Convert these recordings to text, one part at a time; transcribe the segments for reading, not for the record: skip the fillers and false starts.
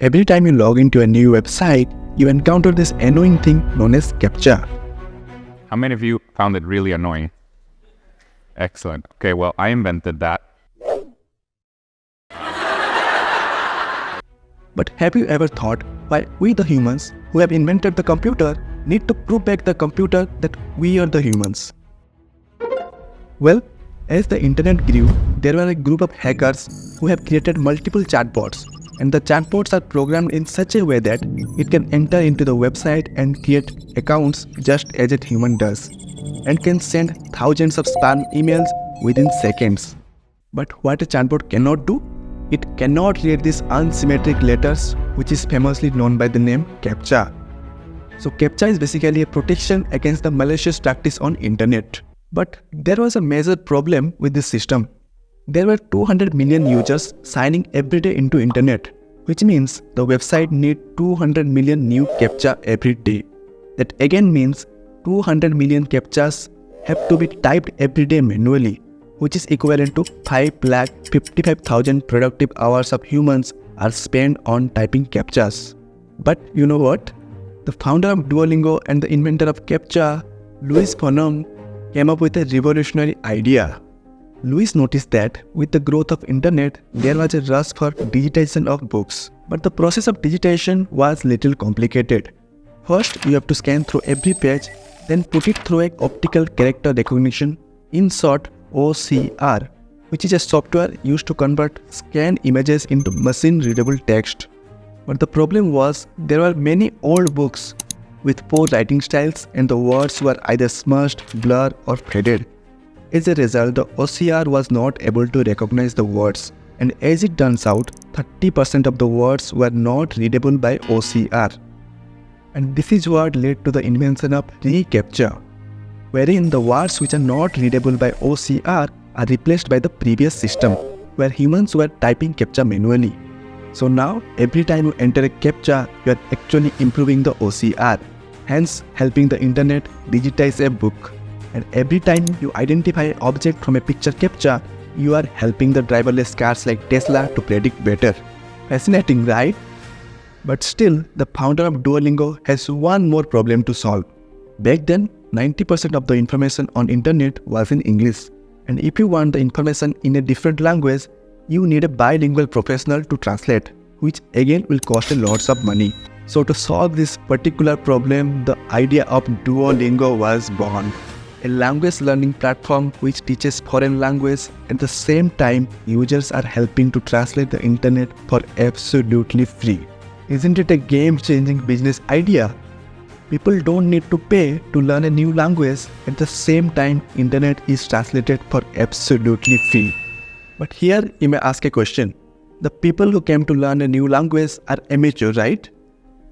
Every time you log into a new website, you encounter this annoying thing known as CAPTCHA. How many of you found it really annoying? Excellent. Okay, well, I invented that. But have you ever thought why we the humans who have invented the computer need to prove back the computer that we are the humans? Well, as the internet grew, there were a group of hackers who have created multiple chatbots, and the chatbots are programmed in such a way that it can enter into the website and create accounts just as a human does, and can send thousands of spam emails within seconds. But what a chatbot cannot do? It cannot read these unsymmetric letters, which is famously known by the name CAPTCHA. So CAPTCHA is basically a protection against the malicious practice on internet. But there was a major problem with this system. There were 200 million users signing every day into internet, which means the website needs 200 million new CAPTCHA every day. That again means 200 million CAPTCHAs have to be typed every day manually, which is equivalent to 5,55,000 productive hours of humans are spent on typing CAPTCHAs. But you know what? The founder of Duolingo and the inventor of CAPTCHA, Louis Bonhomme, came up with a revolutionary idea. Louis noticed that with the growth of internet, there was a rush for digitization of books. But the process of digitization was little complicated. First, you have to scan through every page, then put it through an optical character recognition, in short OCR, which is a software used to convert scanned images into machine-readable text. But the problem was there were many old books with poor writing styles and the words were either smudged, blurred or faded. As a result, the OCR was not able to recognize the words, and as it turns out, 30% of the words were not readable by OCR. And this is what led to the invention of reCAPTCHA, wherein the words which are not readable by OCR are replaced by the previous system, where humans were typing CAPTCHA manually. So now, every time you enter a CAPTCHA, you are actually improving the OCR, hence helping the internet digitize a book. And every time you identify an object from a picture CAPTCHA, you are helping the driverless cars like Tesla to predict better. Fascinating, right? But still, the founder of Duolingo has one more problem to solve. Back then, 90% of the information on internet was in English. And if you want the information in a different language, you need a bilingual professional to translate, which again will cost a lots of money. So to solve this particular problem, the idea of Duolingo was born. A language learning platform which teaches foreign language at the same time users are helping to translate the internet for absolutely free. Isn't it a game-changing business idea? People don't need to pay to learn a new language. At the same time, internet is translated for absolutely free. But here you may ask a question. The people who came to learn a new language are amateur, right?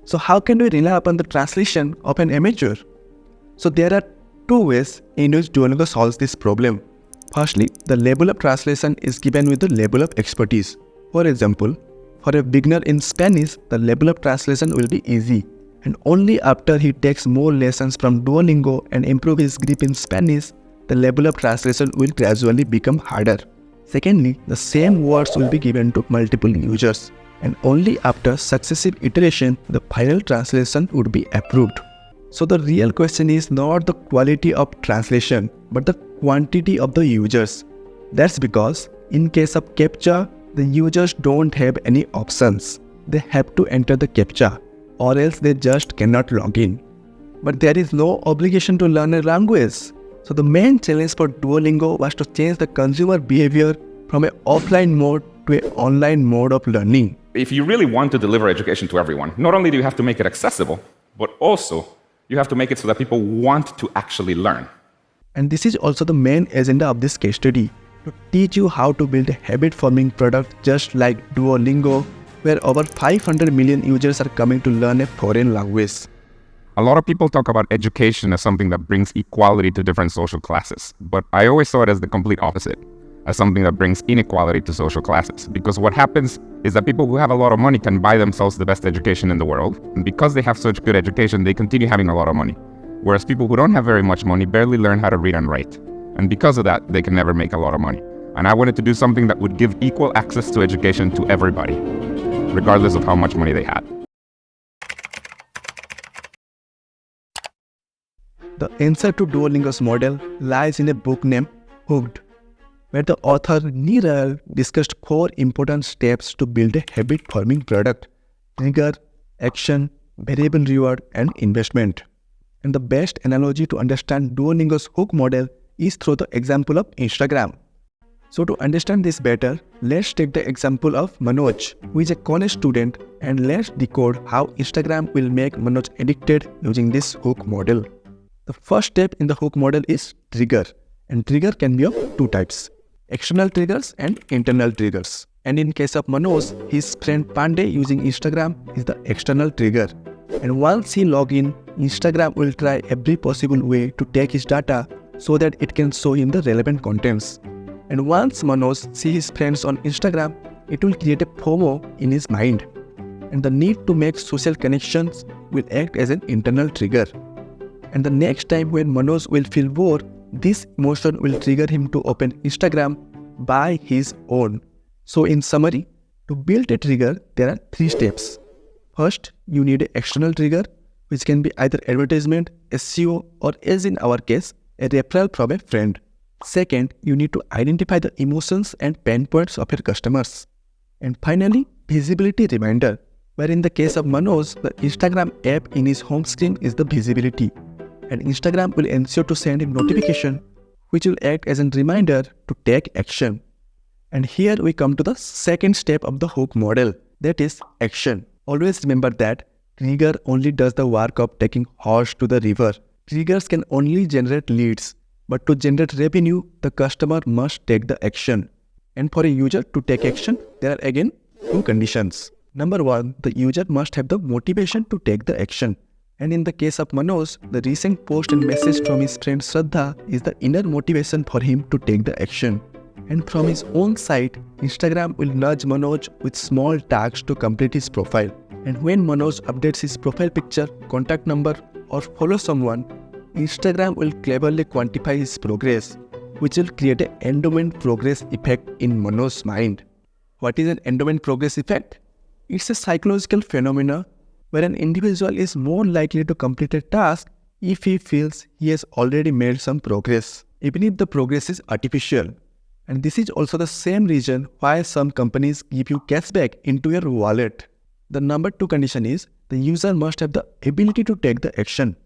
So how can we rely upon the translation of an amateur? So there are two ways in which Duolingo solves this problem. Firstly, the level of translation is given with the level of expertise. For example, for a beginner in Spanish, the level of translation will be easy. And only after he takes more lessons from Duolingo and improves his grip in Spanish, the level of translation will gradually become harder. Secondly, the same words will be given to multiple users, and only after successive iteration, the final translation would be approved. So the real question is not the quality of translation, but the quantity of the users. That's because in case of CAPTCHA, the users don't have any options. They have to enter the CAPTCHA, or else they just cannot log in. But there is no obligation to learn a language. So the main challenge for Duolingo was to change the consumer behavior from an offline mode to an online mode of learning. If you really want to deliver education to everyone, not only do you have to make it accessible, but also you have to make it so that people want to actually learn. And this is also the main agenda of this case study, to teach you how to build a habit-forming product just like Duolingo, where over 500 million users are coming to learn a foreign language. A lot of people talk about education as something that brings equality to different social classes, but I always saw it as the complete opposite, as something that brings inequality to social classes. Because what happens is that people who have a lot of money can buy themselves the best education in the world, and because they have such good education, they continue having a lot of money. Whereas people who don't have very much money barely learn how to read and write, and because of that, they can never make a lot of money. And I wanted to do something that would give equal access to education to everybody. regardless of how much money they had. The answer to Duolingo's model lies in a book named Hooked, where the author Neeraj discussed 4 important steps to build a habit-forming product: trigger, action, variable reward, and investment. And the best analogy to understand Duolingo's hook model is through the example of Instagram. So to understand this better, let's take the example of Manoj, who is a college student, and let's decode how Instagram will make Manoj addicted using this hook model. The first step in the hook model is trigger, and trigger can be of 2 types: external triggers and internal triggers. And in case of Manoj, his friend Pandey using Instagram is the external trigger. And once he log in, Instagram will try every possible way to take his data so that it can show him the relevant contents. And once Manoj sees his friends on Instagram, it will create a FOMO in his mind. And the need to make social connections will act as an internal trigger. And the next time when Manoj will feel bored, this emotion will trigger him to open Instagram by his own. So in summary, to build a trigger, there are 3 steps. First, you need an external trigger, which can be either advertisement, SEO, or as in our case, a referral from a friend. Second, you need to identify the emotions and pain points of your customers. And finally, visibility reminder, where in the case of Manoj, the Instagram app in his home screen is the visibility. And Instagram will ensure to send him notification, which will act as a reminder to take action. And here we come to the second step of the hook model, that is action. Always remember that trigger only does the work of taking horse to the river. Triggers can only generate leads, but to generate revenue, the customer must take the action. And for a user to take action, there are again 2 conditions. Number 1, the user must have the motivation to take the action. And in the case of Manoj, the recent post and message from his friend Shraddha is the inner motivation for him to take the action. And from his own site, Instagram will nudge Manoj with small tasks to complete his profile. And when Manoj updates his profile picture, contact number, or follow someone, Instagram will cleverly quantify his progress, which will create an endowment progress effect in Manoj's mind. What is an endowment progress effect? It's a psychological phenomenon where an individual is more likely to complete a task if he feels he has already made some progress, even if the progress is artificial. And this is also the same reason why some companies give you cashback into your wallet. The number 2 condition is the user must have the ability to take the action.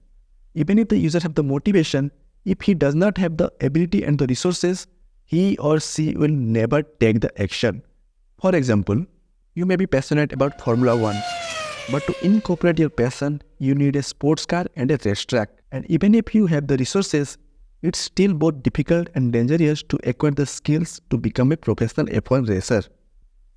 Even if the user have the motivation, if he does not have the ability and the resources, he or she will never take the action. For example, you may be passionate about Formula 1, but to incorporate your passion, you need a sports car and a racetrack. And even if you have the resources, it's still both difficult and dangerous to acquire the skills to become a professional F1 racer.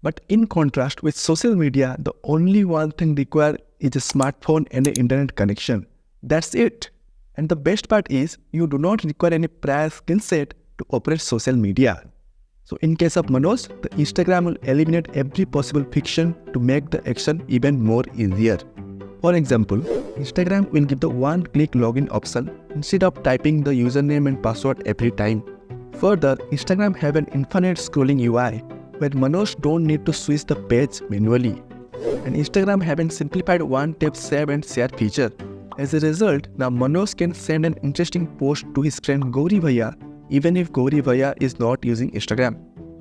But in contrast with social media, the only one thing required is a smartphone and an internet connection. That's it. And the best part is, you do not require any prior skill set to operate social media. So in case of Manoj, the Instagram will eliminate every possible friction to make the action even more easier. For example, Instagram will give the one-click login option instead of typing the username and password every time. Further, Instagram have an infinite scrolling UI where Manoj don't need to switch the page manually. And Instagram have a simplified one-tap save and share feature. As a result, now Manoj can send an interesting post to his friend Gauri Bhaiya even if Gauri Bhaiya is not using Instagram.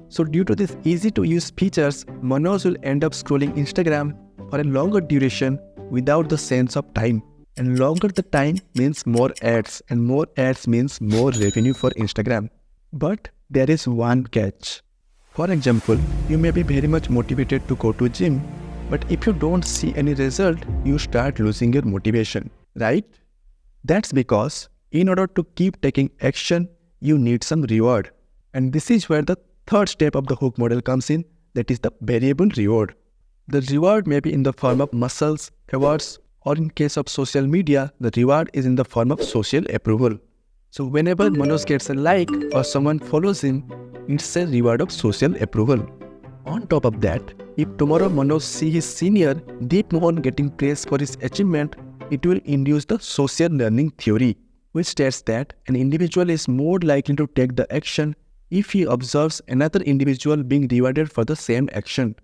So due to these easy-to-use features, Manoj will end up scrolling Instagram for a longer duration without the sense of time. And longer the time means more ads, and more ads means more revenue for Instagram. But there is one catch. For example, you may be very much motivated to go to gym, but if you don't see any result, you start losing your motivation, right? That's because in order to keep taking action, you need some reward. And this is where the third step of the hook model comes in, that is the variable reward. The reward may be in the form of muscles, awards, or in case of social media, the reward is in the form of social approval. So whenever Manoj gets a like or someone follows him, it's a reward of social approval. On top of that, if tomorrow Manoj sees his senior Deep Mohan getting praised for his achievement, it will induce the social learning theory, which states that an individual is more likely to take the action if he observes another individual being rewarded for the same action.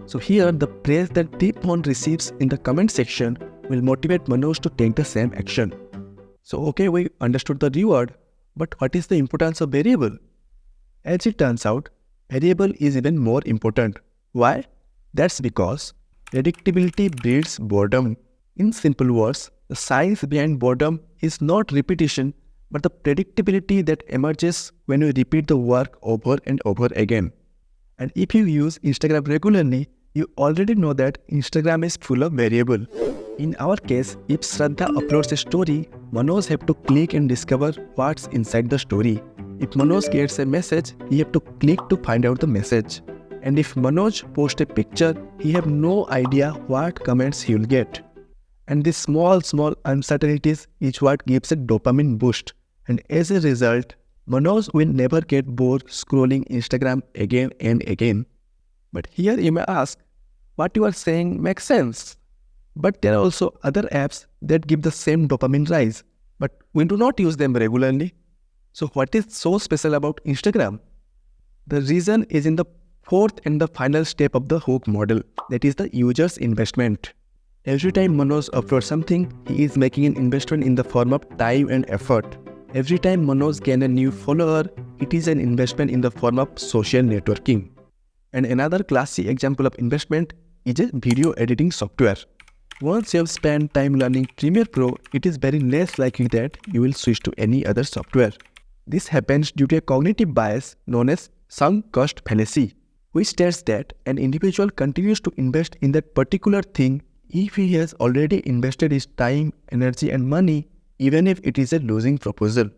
So here, the praise that Deepon receives in the comment section will motivate Manoj to take the same action. So okay, we understood the reward, but what is the importance of variable? As it turns out, variable is even more important. Why? That's because predictability breeds boredom. In simple words, the science behind boredom is not repetition, but the predictability that emerges when you repeat the work over and over again. And if you use Instagram regularly, you already know that Instagram is full of variable. In our case, if Shraddha uploads a story, Manoj have to click and discover what's inside the story. If Manoj gets a message, he have to click to find out the message. And if Manoj posts a picture, he have no idea what comments he will get. And these small uncertainties is what gives a dopamine boost. And as a result, Manoj will never get bored scrolling Instagram again and again. But here you may ask, what you are saying makes sense. But there are also other apps that give the same dopamine rise, but we do not use them regularly. So what is so special about Instagram? The reason is in the fourth and the final step of the hook model, that is the user's investment. Every time Manoj uploads something, he is making an investment in the form of time and effort. Every time Manoj gains a new follower, it is an investment in the form of social networking. And another classic example of investment is a video editing software. Once you have spent time learning Premiere Pro, it is very less likely that you will switch to any other software. This happens due to a cognitive bias known as sunk cost fallacy, which states that an individual continues to invest in that particular thing if he has already invested his time, energy and money, even if it is a losing proposal.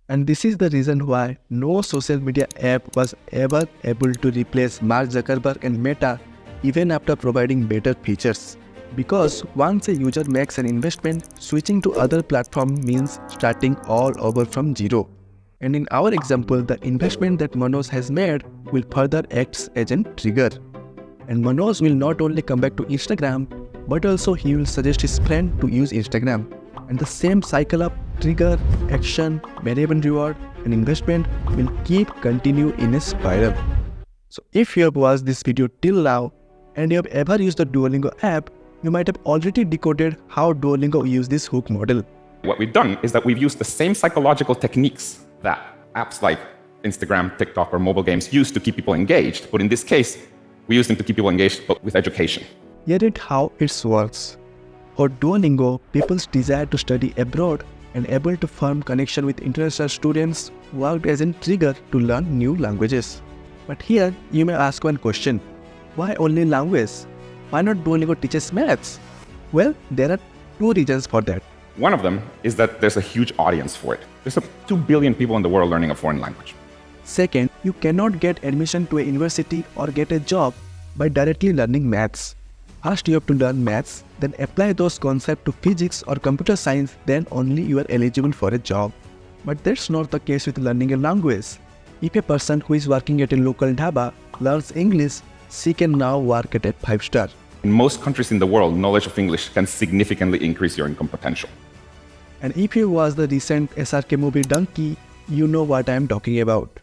And this is the reason why no social media app was ever able to replace Mark Zuckerberg and Meta even after providing better features. Because once a user makes an investment, switching to other platform means starting all over from zero. And in our example, the investment that Manoj has made will further act as a trigger. And Manoj will not only come back to Instagram, but also he will suggest his friend to use Instagram. And the same cycle of trigger, action, variable reward and investment will continue in a spiral. So if you have watched this video till now and you have ever used the Duolingo app, you might have already decoded how Duolingo uses this hook model. What we've done is that we've used the same psychological techniques that apps like Instagram, TikTok, or mobile games use to keep people engaged. But in this case, we use them to keep people engaged, but with education. Here is how it works. For Duolingo, people's desire to study abroad and able to form connection with international students worked as a trigger to learn new languages. But here, you may ask one question. Why only language? Why not Duolingo teaches maths? Well, there are two reasons for that. One of them is that there's a huge audience for it. There's 2 billion people in the world learning a foreign language. Second, you cannot get admission to a university or get a job by directly learning maths. First, you have to learn maths, then apply those concepts to physics or computer science, then only you are eligible for a job. But that's not the case with learning a language. If a person who is working at a local dhaba learns English, she can now work at a 5-star. In most countries in the world, knowledge of English can significantly increase your income potential. And if you watch the recent SRK movie Donkey, you know what I am talking about.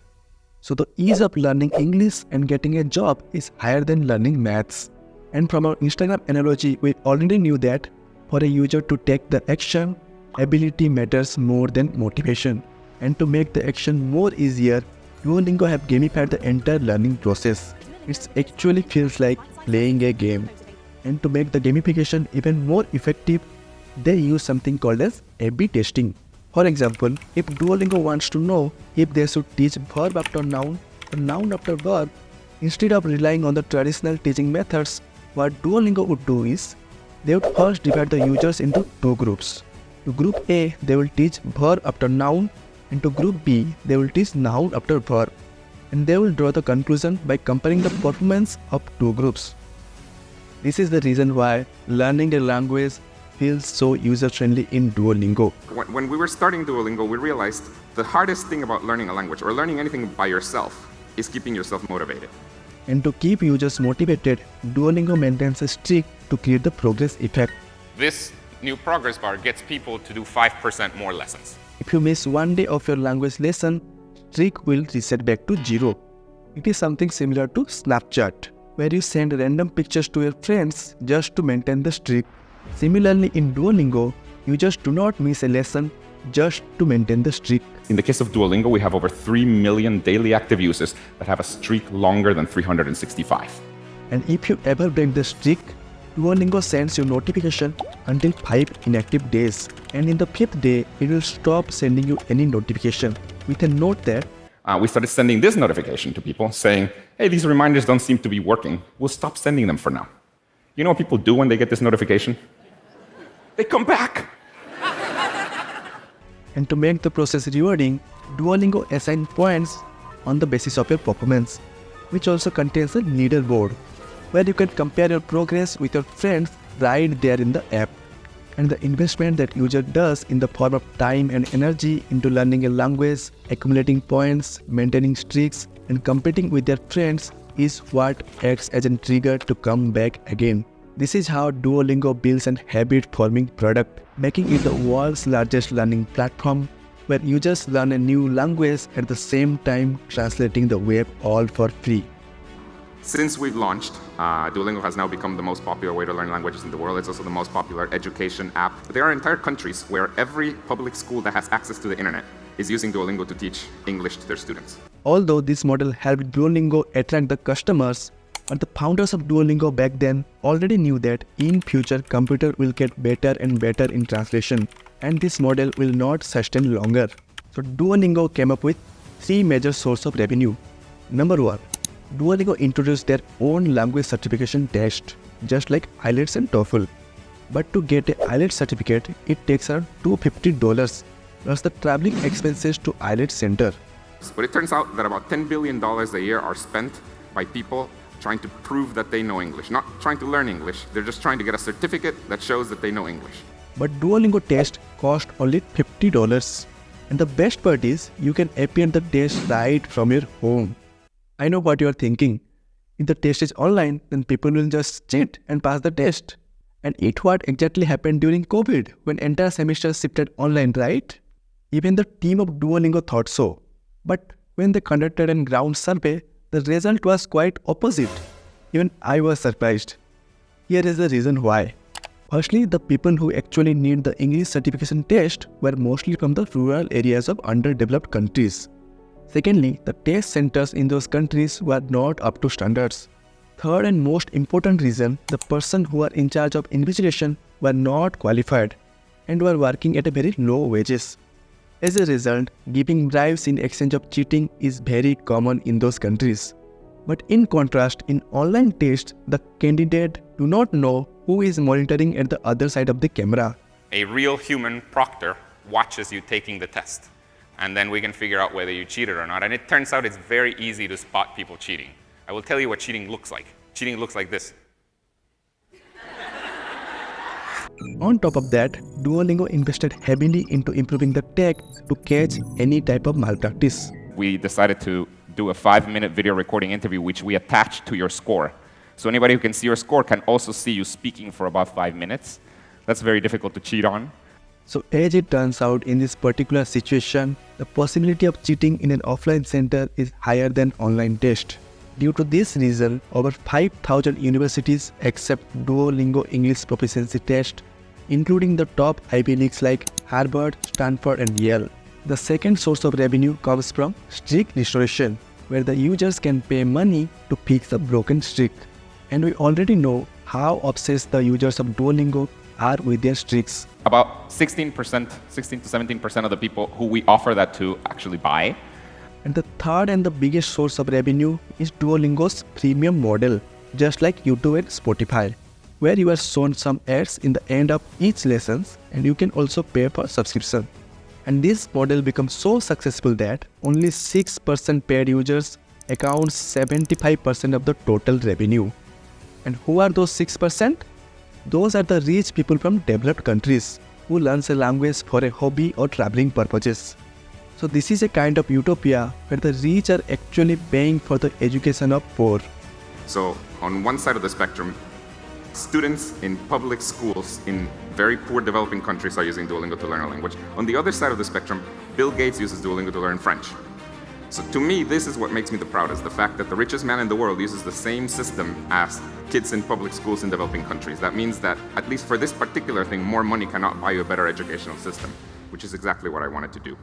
So the ease of learning English and getting a job is higher than learning maths. And from our Instagram analogy, we already knew that for a user to take the action, ability matters more than motivation. And to make the action more easier, Duolingo have gamified the entire learning process. It actually feels like playing a game. And to make the gamification even more effective, they use something called as A/B testing. For example, if Duolingo wants to know if they should teach verb after noun or noun after verb, instead of relying on the traditional teaching methods, what Duolingo would do is, they would first divide the users into two groups. To group A, they will teach verb after noun, and to group B, they will teach noun after verb. And they will draw the conclusion by comparing the performance of two groups. This is the reason why learning a language feels so user-friendly in Duolingo. When we were starting Duolingo, we realized the hardest thing about learning a language or learning anything by yourself is keeping yourself motivated. And to keep users motivated, Duolingo maintains a streak to create the progress effect. This new progress bar gets people to do 5% more lessons. If you miss one day of your language lesson, streak will reset back to 0. It is something similar to Snapchat. where you send random pictures to your friends just to maintain the streak. Similarly, in Duolingo, you just do not miss a lesson just to maintain the streak. In the case of Duolingo, we have over 3 million daily active users that have a streak longer than 365. And if you ever break the streak, Duolingo sends you notification until 5 inactive days. And in the 5th day, it will stop sending you any notification with a note that we started sending this notification to people saying, hey, these reminders don't seem to be working. We'll stop sending them for now. You know what people do when they get this notification? They come back. And to make the process rewarding, Duolingo assigns points on the basis of your performance, which also contains a leaderboard, where you can compare your progress with your friends right there in the app. And the investment that user does in the form of time and energy into learning a language, accumulating points, maintaining streaks, and competing with their friends is what acts as a trigger to come back again. This is how Duolingo builds an habit-forming product, making it the world's largest learning platform, where users learn a new language at the same time translating the web all for free. Since we've launched, Duolingo has now become the most popular way to learn languages in the world. It's also the most popular education app. There are entire countries where every public school that has access to the internet is using Duolingo to teach English to their students. Although this model helped Duolingo attract the customers, but the founders of Duolingo back then already knew that in future computer will get better and better in translation, and this model will not sustain longer. So Duolingo came up with 3 major sources of revenue. Number 1, Duolingo introduced their own language certification test, just like IELTS and TOEFL. But to get a IELTS certificate, it takes around $250 plus the traveling expenses to IELTS center. But it turns out that about $10 billion a year are spent by people trying to prove that they know English, not trying to learn English. They're just trying to get a certificate that shows that they know English. But Duolingo test cost only $50. And the best part is, you can appear the test right from your home. I know what you are thinking. If the test is online, then people will just cheat and pass the test. And it what exactly happened during COVID, when entire semester shifted online, right? Even the team of Duolingo thought so. But when they conducted a ground survey, the result was quite opposite. Even I was surprised. Here is the reason why. Firstly, the people who actually need the English certification test were mostly from the rural areas of underdeveloped countries. Secondly, the test centers in those countries were not up to standards. Third and most important reason, the person who are in charge of invigilation were not qualified and were working at a very low wages. As a result, giving bribes in exchange of cheating is very common in those countries. But in contrast, in online tests, the candidate do not know who is monitoring at the other side of the camera. A real human proctor watches you taking the test, and then we can figure out whether you cheated or not. And it turns out it's very easy to spot people cheating. I will tell you what cheating looks like. Cheating looks like this. On top of that, Duolingo invested heavily into improving the tech to catch any type of malpractice. We decided to do a 5-minute video recording interview which we attach to your score. So anybody who can see your score can also see you speaking for about 5 minutes. That's very difficult to cheat on. So as it turns out, in this particular situation, the possibility of cheating in an offline center is higher than online test. Due to this reason, over 5,000 universities accept Duolingo English proficiency test, including the top Ivy Leagues like Harvard, Stanford and Yale. The second source of revenue comes from streak restoration, where the users can pay money to fix a broken streak. And we already know how obsessed the users of Duolingo are with their streaks. About 16% to 17% of the people who we offer that to actually buy. And the third and the biggest source of revenue is Duolingo's premium model, just like YouTube and Spotify, where you are shown some ads in the end of each lesson and you can also pay for subscription. And this model becomes so successful that only 6% paid users accounts 75% of the total revenue. And who are those 6%? Those are the rich people from developed countries who learn a language for a hobby or traveling purposes. So this is a kind of utopia where the rich are actually paying for the education of poor. So on one side of the spectrum, students in public schools in very poor developing countries are using Duolingo to learn a language. On the other side of the spectrum, Bill Gates uses Duolingo to learn French. So to me, this is what makes me the proudest, the fact that the richest man in the world uses the same system as kids in public schools in developing countries. That means that, at least for this particular thing, more money cannot buy you a better educational system, which is exactly what I wanted to do.